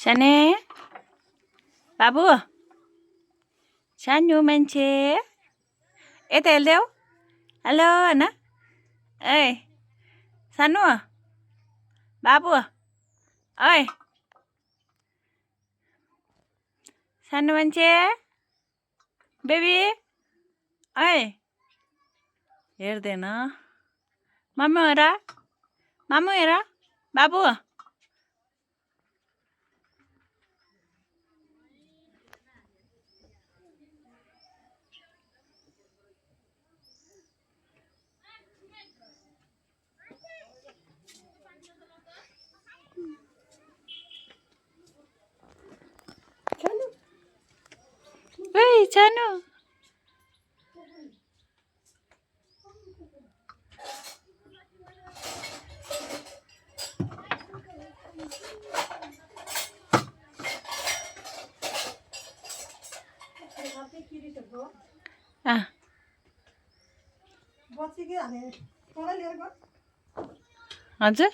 साने बाबु सानो मान्छे यता हेर्देऊ हेलो हैन ए सानो बाबु ओइ सानो मान्छे बेबी ओइ हेर्दैन मामु हेर बाबु ओइ सानो हजुर